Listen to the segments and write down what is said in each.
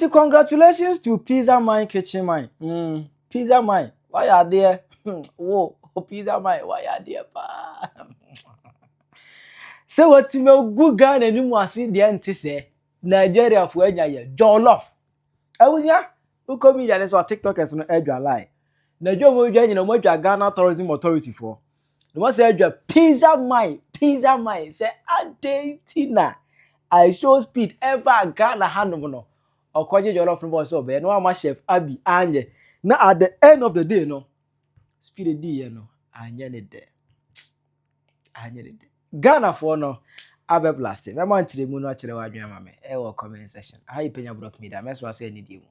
And congratulations to Pizzaman Kitchen Mine. Pizzaman, why are there? Whoa, Pizzaman, why are there? So what me good Ghana and you see the anti say Nigeria for any Jollof. I was here. Who come me that's what TikTok is no edge lie. Nigeria will join what Ghana Tourism Authority for. The one say Pizzaman say Adentina. I show speed ever Ghana hand or kwaje Jollof no so be no ama chef Abi anye. Now at the end of the day no speed dey no anye ne there. Anye ne there. Ghana for no abe blàst. Me man chire mu no chire wadwen ama me. E wo comment section. How you Penyah block me that. Me so say need you.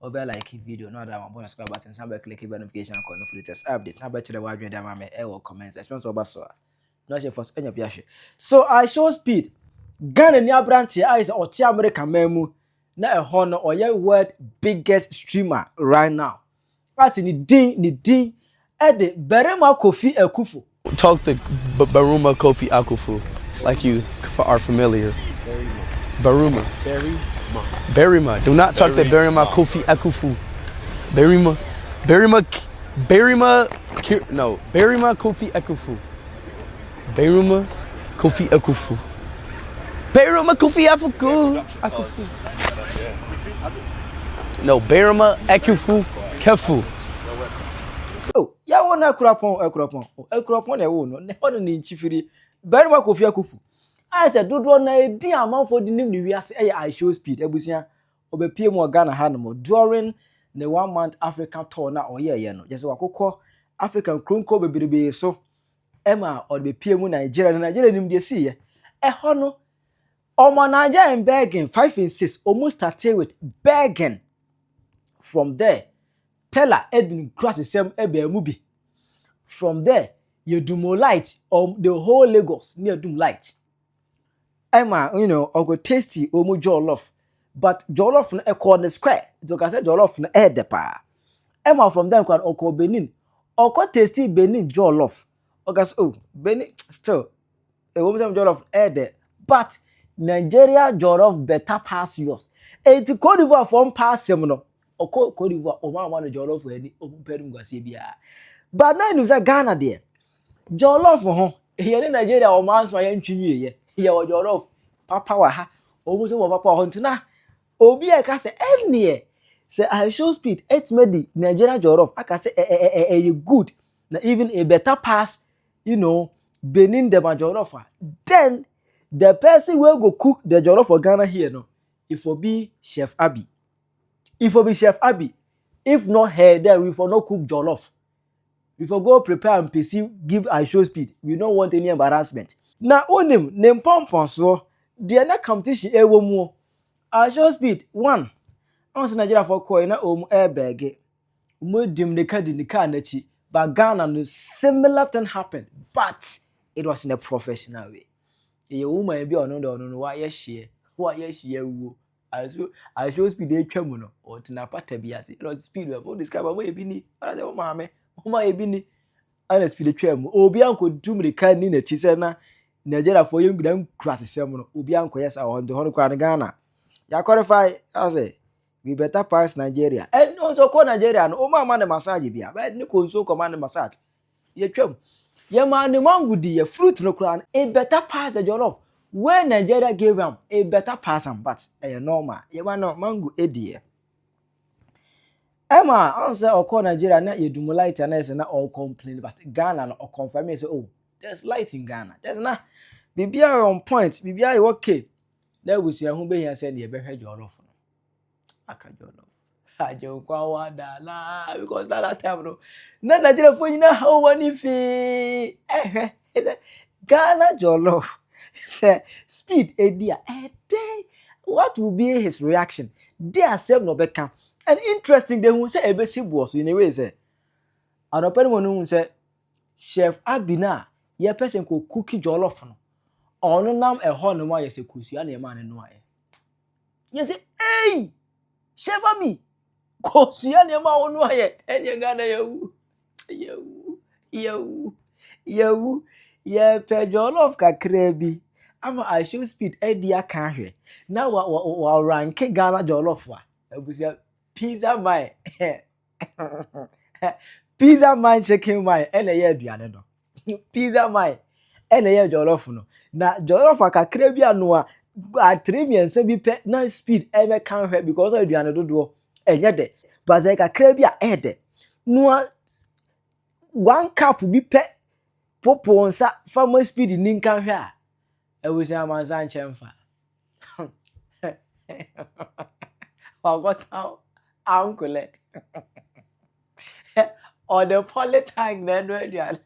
Obe like video no that one bonus subscribe button sambe click notification icon no for latest update. Na be chire wadwen dey ama me. E wo comment section so ba so. No share for enya biahwe. So I show speed. Ghana ni abranti I say oti America memu na ehon no oye world biggest streamer right now. That's ni din e de Berema Kofi Akufo. Talk to Baruma Kofi Akufu like you are familiar. Baruma. Berima. Do not talk to Berima Kofi Akufu. Berima Kofi Akufu. Berima Kofi Akufu. Berima Kofi Akufu. No, Berima Akufu Kefu. Oh, ya wona ekurapon e wo no ne hono ni chifiri Berima Kofi Akufu. I said dodo na edi amanfo di nim ni wiase e I show speed ebusia obepie mu Ghana ha no during the 1 month African tour na oye no just wakokọ African kronko bebrebe so ema odebepie mu Nigeria nim de see ye e hono omo Nigeria in begging 5 and 6 almost started with begging. From there Penyah Edin cross the same Ebeamubi. From there, you do more light on the whole Lagos near Doom Light. Emma, go tasty omo Jollof. But Jollof no corner square. You can say Jollof no air the pa. Emma from them can oko Benin. Oko tasty Benin Jollof. Ogas Benin still a woman Jollof air there. But Nigeria Jollof better pass yours. And to Cote d'Ivoire from pass seminal. Oko Cote d'Ivoire o man Jollof we any open gwase bia. But now you say Ghana there. Jollof ho here in Nigeria o man so ya ntwinwie ye. Here o Jollof papa wa ha. O so papa ho ntina. Obi e ka say any say I show speed it made Nigeria Jollof. I can say good. Now even a better pass, Benin the Jollof. Then the person will go cook the Jollof for Ghana here no. If will be Chef Abi. If will be Chef Abi. If not her, then we for not cook Jollof. We for go prepare and PC give I show speed. We don't want any embarrassment. Now onim name pompon so the na competition e wo mu. I show speed 1. On Nigeria for coin na airbag. Mo dim the car na chi. But Ghana no similar thing happened, but it was in a professional way. A woman be on no why yes she wo. I show speed dey twam no or tina pata biase. It was speed we for describe why e bi ni. I say o maame e bi ni. Ana speed twam. Obi anko dum the car ni na chi say na Nigeria for yem gdan cross sem no. Obi anko yes on the hono kwa Ghana. Ya qualify I say we better pass Nigeria. And also call Nigeria no man the massage bia. But ni konso command massage. Ye twam. Ye man the mango di ye fruit no kran e better pass the Jollof. When Nigeria gave him a better pass am but normal. Ye man no mango e di. Emma answer or call Nigeria na ye do light and na all complain but Ghana no or confirm me say there's light in Ghana. There's na bibia on point. Bibia okay. There we see who be here say ye be Jollof. Aka Jollof. Ajo kwa wada la because that time no. Na Nigeria for you na how one fi. Ghana Jollof. Say speed a day. What will be his reaction? They are self no become. And interesting they who say ebesi boss in a way say. And open one who say Chef Abina ye person ko cookie Jollof no. Ono nam e ho no ma ye se kusia na e ma ne no aye. You say hey Chef Abi, kosia ne ma wonu aye, ene Ghana yawu. Ye pe Jollof kakra bi. Ama I show speed e dia ka hwe. Na wa rank Ghana Jollof wa. ebusia Pizzaman Pizzaman Chicken man ene ye aduane no Pizzaman ene ye jollof no na jollof akakra bi anu a atremiense bi pe na speed ebe kan hwe because aduane dodo enye de baza kakra bi a ede no 1 cup bi pe popo nsa farmer speed ni nkan hwe a ebusia mansa nchemfa Ogota uncle or the polytime na no aduane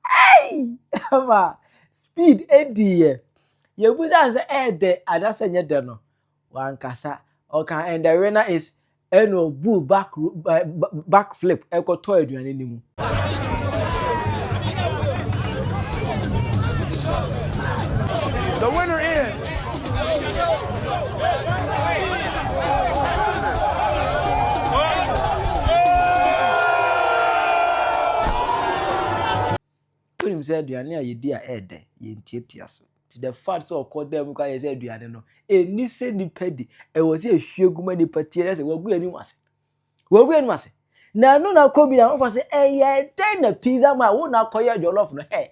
hey ama speed edie ye buza say ede adase nye de no wankasa okay and the winner is back flip ekoto aduane ni mu The winner is Kunim say aduane a yedi a ede ye ntietia so to the fact so okoda mu ka ye say aduane no eni se nipa di e wo se ehwieguma nipa tie say wagu ani wase na no na kobi na won say eye den na Pizzaman wo na koye jollof no hey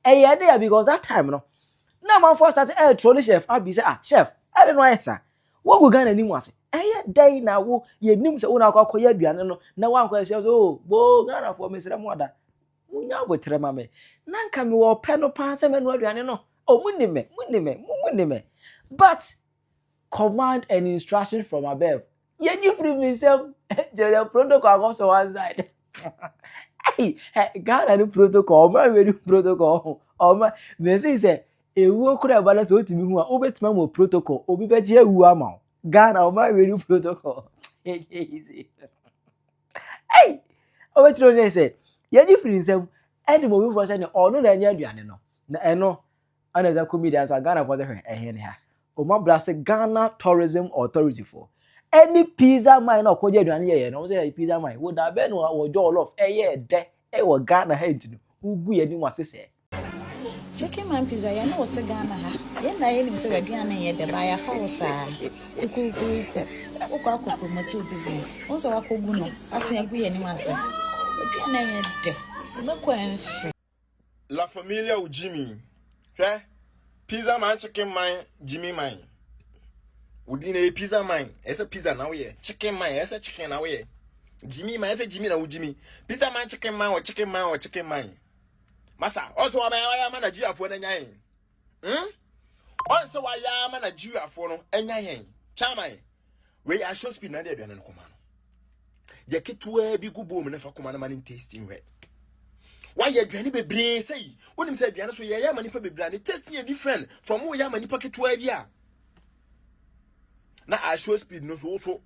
eye dey because that time no na man first start trolley chef abi say chef I no answer wo go Ghana ni mu ase eye den na wo ye nim say wo na koye aduane no na wan koye chef oh bo Ghana for me sere mo ada munya botre ma me na nka me wo pe no pa se me no aduane no oh munime but command and instruction from above ye you free me self the protocol goes on one side hey God and protocol man we do protocol man me say ewu okura balance otimi hu a obetima mo protocol obi beje ewu ama Ghana man we do protocol easy hey obetro say ye you free self and mo we for say no na anya aduane no na eno ana za comedian so Ghana for say ehe ne ha o ma blast Ghana Tourism Authority for any Pizzaman na okoje aduane ye no say Pizzaman wo da be no wo Jollof eye de e wo Ghana ha ntinu ugu ye ni wasese Chicken man pizza ya no te Ghana ha ye na ye nim se aduane ye de ba ya fa wo sa kuku ukwa promote business once wa kogu no asen agu ye ni mase aduane ye de me ko enfe La familia u Jimmy Pizzaman Chicken man Jimmy man Udine Pizzaman ese pizza na we chicken man ese chicken na we Jimmy man ese Jimmy na u Jimmy Pizzaman chicken man or chicken man Masa also wa ya ma Nigeria fo na nyan also wa ya ma Nigeria fo no enyan chairman we IshowSpeed na de aduane no koma no ye ketua bi gubo mu na fa koma na man tasting we why you aduane bebre say wonim say aduane so ye ya manipa bebre na tasting is different from wo ya manipa ketua bia na IshowSpeed no so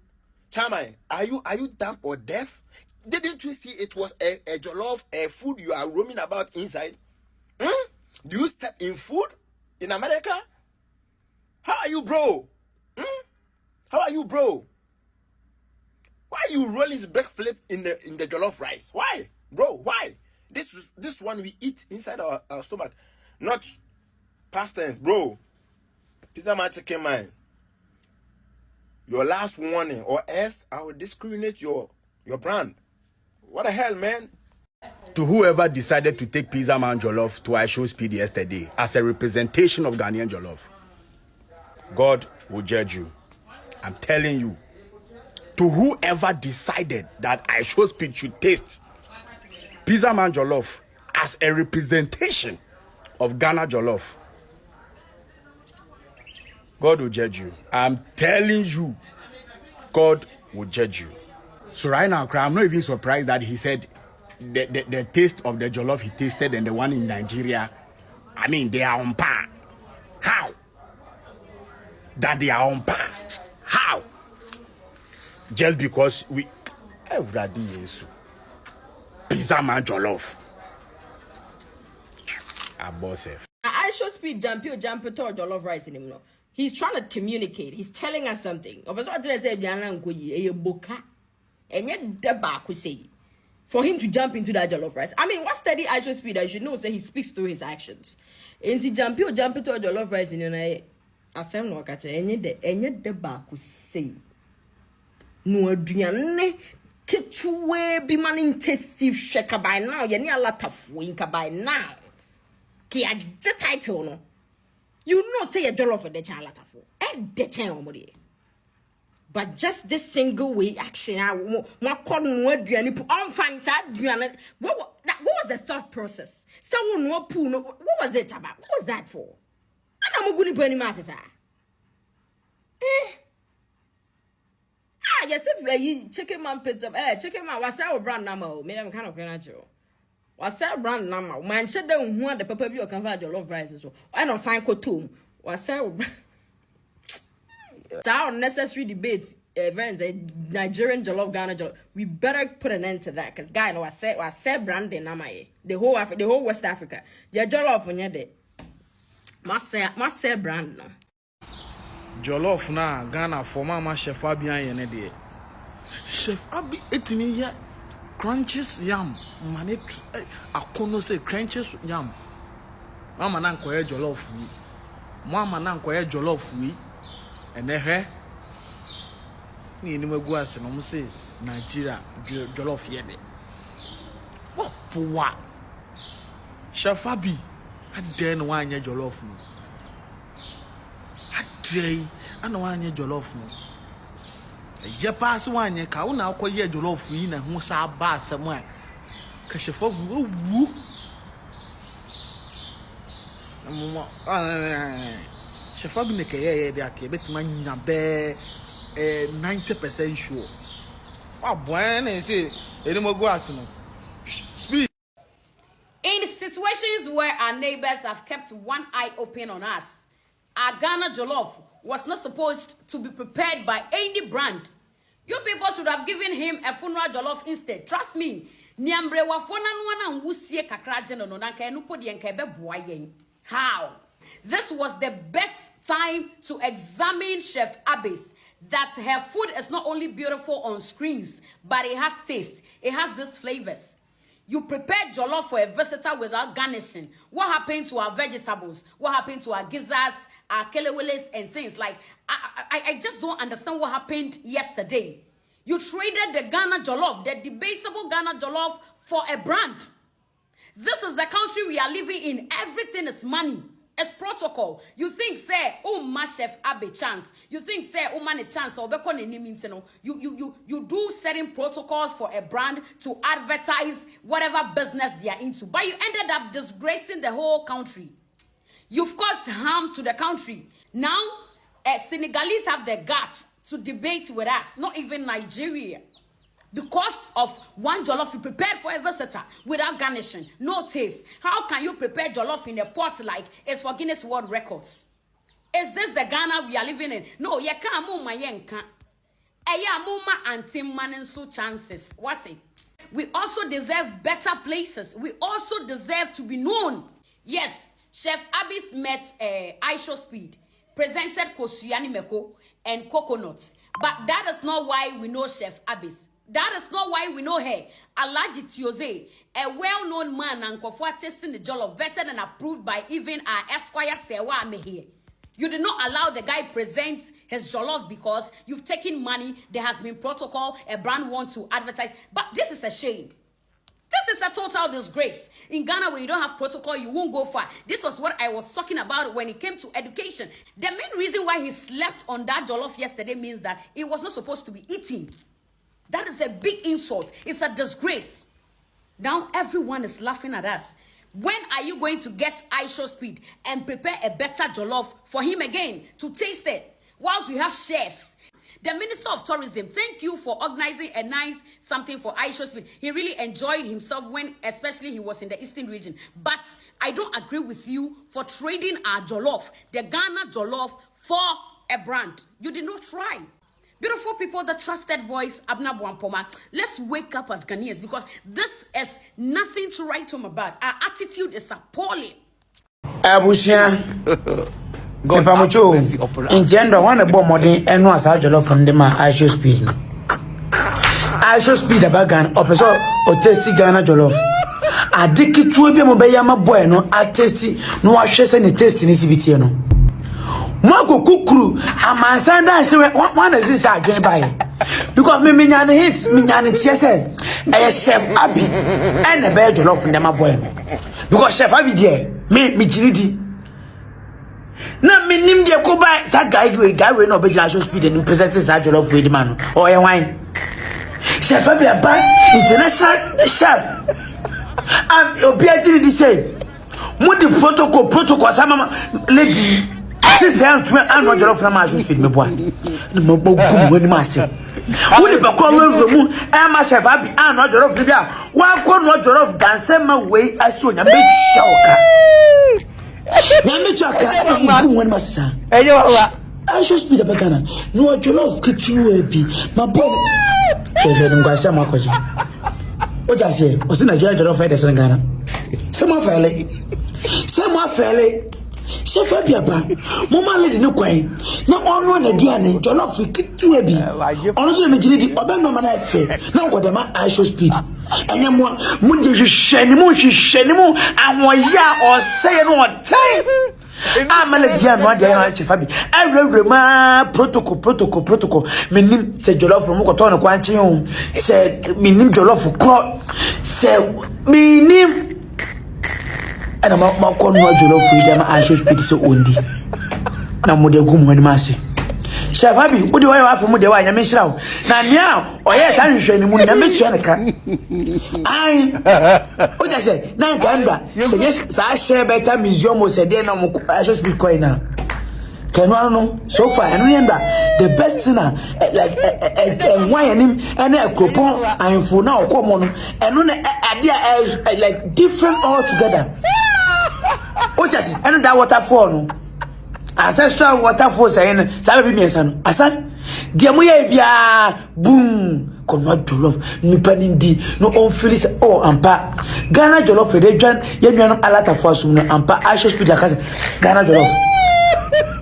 chairman are you dumb or deaf? Didn't you see it was a jollof food you are roaming about inside? Do you step in food in America? How are you, bro? How are you, bro? Why are you rolling this backflip in the jollof rice? Why, bro? Why? This one we eat inside our stomach, not past tense, bro. Pizzaman Chicken man. Your last warning, or else I will discriminate your brand. What the hell, man? To whoever decided to take Pizzaman Jollof to IshowSpeed yesterday as a representation of Ghanaian Jollof, God will judge you. I'm telling you. To whoever decided that IshowSpeed should taste Pizzaman Jollof as a representation of Ghana Jollof, God will judge you. I'm telling you, God will judge you. So right now, I'm not even surprised that he said the taste of the jollof he tasted and the one in Nigeria, I mean, they are on par. How? That they are on par. How? Just because we... Pizzaman Jollof. IshowSpeed jump to jollof rice in him no. He's trying to communicate. He's telling us something. For him to jump into that jollof rice. I mean, what study IshowSpeed I should know say he speaks through his actions. And to jump to jollof rice in your asem no ka che enye de ba ko sei no aduane ketuwe bi man tasty shake by now ye ni alatafo inka by now ki a the title no you know say a jollof for the chan alatafo de chan omode but just this single way action I call no aduane pu on fan sa aduane what was the thought process someone no pu no what was it about what was that for ana mo guni pani masesa yes, if chicken man pizza, chicken man was our brand number. Me them kind of natural. Was our brand number. Man, shut down one the pepper you can find your love rice so. I know sign cotum. Was our unnecessary debate events Nigerian jollof Ghana jollof. We better put an end to that because guy know I said brand in Namaye. The whole West Africa. Your jollof on your day. Must say brand no. Jollof na Ghana for mama chef Abi yen de. Chef Abi etimi ya crunches yam mane akono say crunches yam. Mama na nkoye jollof wi. Mama na nkoye jollof wi. Enehe. Ni ni magu ase no mo say Nigeria jollof ye de. What poa. Chef Abi aden wa anya jollof no. Day and one year jollof. Ye pass 1 year cow now call ye jollof in and who's our bar somewhere. Cashfo woo. Shafabineke, they are kept man bear 90% sure. Oh, when is it? Any more guasino? Speed. In situations where our neighbors have kept one eye open on us, our Ghana jollof was not supposed to be prepared by any brand. You people should have given him a funeral jollof instead. Trust me. Niambre wa fona nwana nwusie kakra je no na ka enupo de nka be boa yen. How? This was the best time to examine Chef Abi's that her food is not only beautiful on screens, but it has taste. It has these flavors. You prepare jollof for a visitor without garnishing. What happened to our vegetables? What happened to our gizzards, our keleweles, and things like? I just don't understand what happened yesterday. You traded the Ghana jollof, the debatable Ghana jollof, for a brand. This is the country we are living in. Everything is money. It's protocol. You think say, oh my Chef Abi chance. You think say, oh man a chance or you do certain protocols for a brand to advertise whatever business they are into. But you ended up disgracing the whole country. You've caused harm to the country. Now, Senegalese have the guts to debate with us, not even Nigeria. Because of one jollof you prepared for a visitor without garnishing, no taste. How can you prepare jollof in a pot like it's for Guinness World Records? Is this the Ghana we are living in? No, you can't move my yenka. Eya muma anti maninsu chances. What's it? We also deserve better places. We also deserve to be known. Yes, Chef Abi's met IshowSpeed, presented Kosuyani Meko and coconuts. But that is not why we know Chef Abi's. That is not why we know her. Alaji Tioze, a well-known man and Kofua testing the jollof, vetted and approved by even our Esquire Sewa Mehe. You did not allow the guy present his jollof because you've taken money. There has been protocol. A brand wants to advertise. But this is a shame. This is a total disgrace. In Ghana, where you don't have protocol, you won't go far. This was what I was talking about when it came to education. The main reason why he slept on that jollof yesterday means that it was not supposed to be eaten. That is a big insult. It's a disgrace. Now everyone is laughing at us. When are you going to get IshowSpeed and prepare a better jollof for him again to taste it? Whilst we have chefs. The Minister of Tourism, thank you for organizing a nice something for IshowSpeed. He really enjoyed himself when, especially he was in the Eastern region. But I don't agree with you for trading our jollof, the Ghana jollof, for a brand. You did not try. Beautiful people, the trusted voice, Abna Bwampoma. Let's wake up as Ghanaians because this is nothing to write home about. Our attitude is appalling. Abusia. Epamucho. Intiendo wana bo modern eno asa jollof from the IshowSpeed. IshowSpeed abagan opeso o tasty Ghana jollof. Adiki tuwe mo be yama boy no a tasty no a hwese ne tasty ni sibiti no. Mwako kukuru amansanda se one is this adwen bae because me nya ne hits me nya ne tie say chef Abi and e be jollof ndem aboy no because chef Abi there me jiridi na me nim de ko ba sa guy we no be IshowSpeed and present sa jollof with man o e wan chef Abi aba international chef and obi ajiri say mo the protocol sama lady sister and no jollof na IshowSpeed me boy no mo gum wani ma se woni be ko mu e ma chef Abi and no jollof bia wa ko no jollof dance ma we aso nya be shoka nya me choka e mo gum wani ma sa Eyo wa. IshowSpeed be Ghana no jollof kitu e bi ma bo se ngwa se ma ko ji o ja se o se Nigeria jollof e de se Ghana se mo fele chef Abi aba mama lady no kwan na ono na duane jollof kitu e bi ono so me jiri di oba no ma na efe na godema IshowSpeed enya mo de hwehwani mo ahoya o sey no otai amala dia no ade ya chef Abi awrewre ma protocol menim se jollof mo ko to no kwan chen o se menim jollof kro se menim ana ma ko no jollof wi ma IshowSpeed so ondi na mo de gum wani ma se chef Abi odi wa wa mo de wa nya me hira wo na nia o ye sa hwehwani mu nya me tua ne ka ai o ja se na ganda se yes sa share better museum o se de na mo IshowSpeed coin na kenu no so far enu yenda the best thing like why anim ene akropon info na okomo no enu na idea like different all together. O just and that waterfall no ancestral waterfall saying sabe bi miensa no asan dia mo ya bia boom kono jollof nipa ndi no on feel say oh ampa Ghana jollof de dwan ya nwa no alata fo asum no ampa IshowSpeed akase Ghana jollof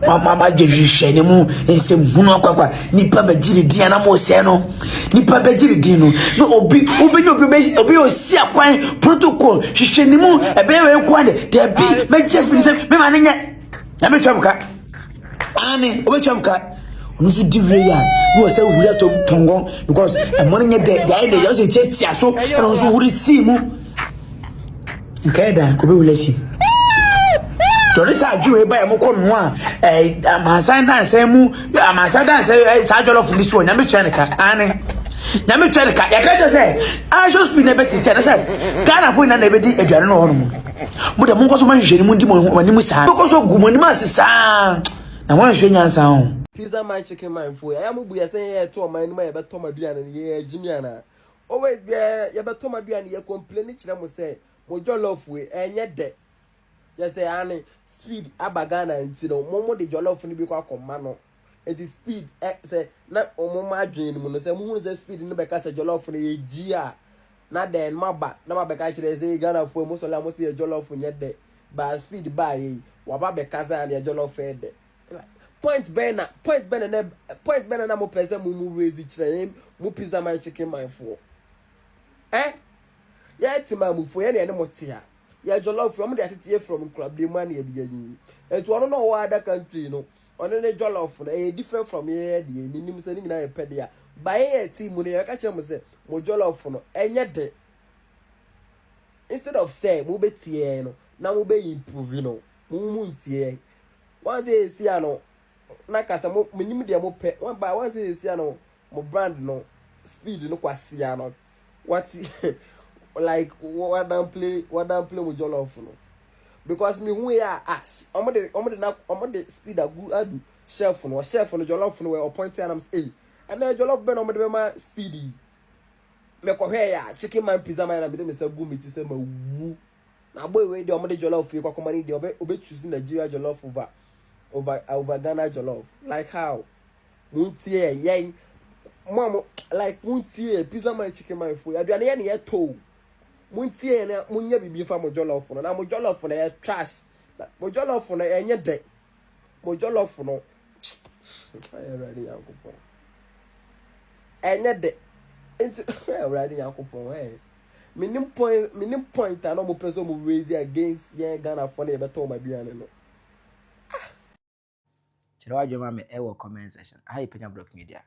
mama jeje ne mu ensem hunu akwa nipa bajiri dia na mo se no nipa bajiri di no obi o si akwan protocol hwehwe ne mu ebe we kwa de bi me chef ni se me ma ne nya na me twamka ani o be twamka onu su di we ya no se wura to tongo because e mo ne de de yo se tia so e no su wuri si mu nkeda ko be wula si Torisa adwuwe ba mo ko no a amansan dance mu amansan dance sa jollof ndi so nya me twa ne ka ane nya me twa ne ka ya ka to say IshowSpeed na beti say na say Ghana fo na na bedi aduane no hono mu de mo ko so ma hwehwe ni mu ndi mo wani mu sa ko so gu mo ni ma sesa na wan hwe nyansa ho Pizzaman Chicken man fo ya mo bu ya say ye to man ni ma ye beto maduane ni ye jimi ana always be ye beto maduane ye complain kire mo say mo jollof we enye de just say ane speed abagana nti no momo de jollof ni bi kwa koma no it is speed say na omo adwen mu no say mo hu say speed ni be ka say jollof ni ye ji a na den maba na ma be ka kire say Ghana fo mo so la mo say jollof nye de ba speed ba ye wa ba be ka say na jollof e de point bena na mo pese mu raise kire mo Pizzaman Chicken man fo ya tima mu fo ye na mo tia ya jollof from the atete from club the man ye de yin etu ono no other country no ono ne jollof na e different from here de nim se ni na e pede ya ba ye team no ya ka che mo se mo jollof no enye de instead of say mo betie no na mo be improve no mo ntie one day see ano na kasa mo nim de mo pe one by one day see ano mo brand no speed no kwasi ano what like what don't play with jollof no because me who ya ash omo de speed adu chef no jollof no we appointed and am say and then jollof be no omo de ma speedy me ko hwe ya chicken man Pizzaman na be me say gu me ti say ma wu na boy we de omo de jollof e ko komani de obe choose Nigeria jollof over Ghana jollof like how muntie yen mom like muntie Pizzaman Chicken man fo ya aduane ye na ye to muntie na munya bibi fa mo jollof no na mo jollof no e trash mo jollof no enye de mo jollof no ay ready yakopon enye de enti ready yakopon minim point na mo person mo raise against Ghana for na e beto ma duane no kyerɛ wadwuma me ɛwɔ comment section. I Penyah Block Media.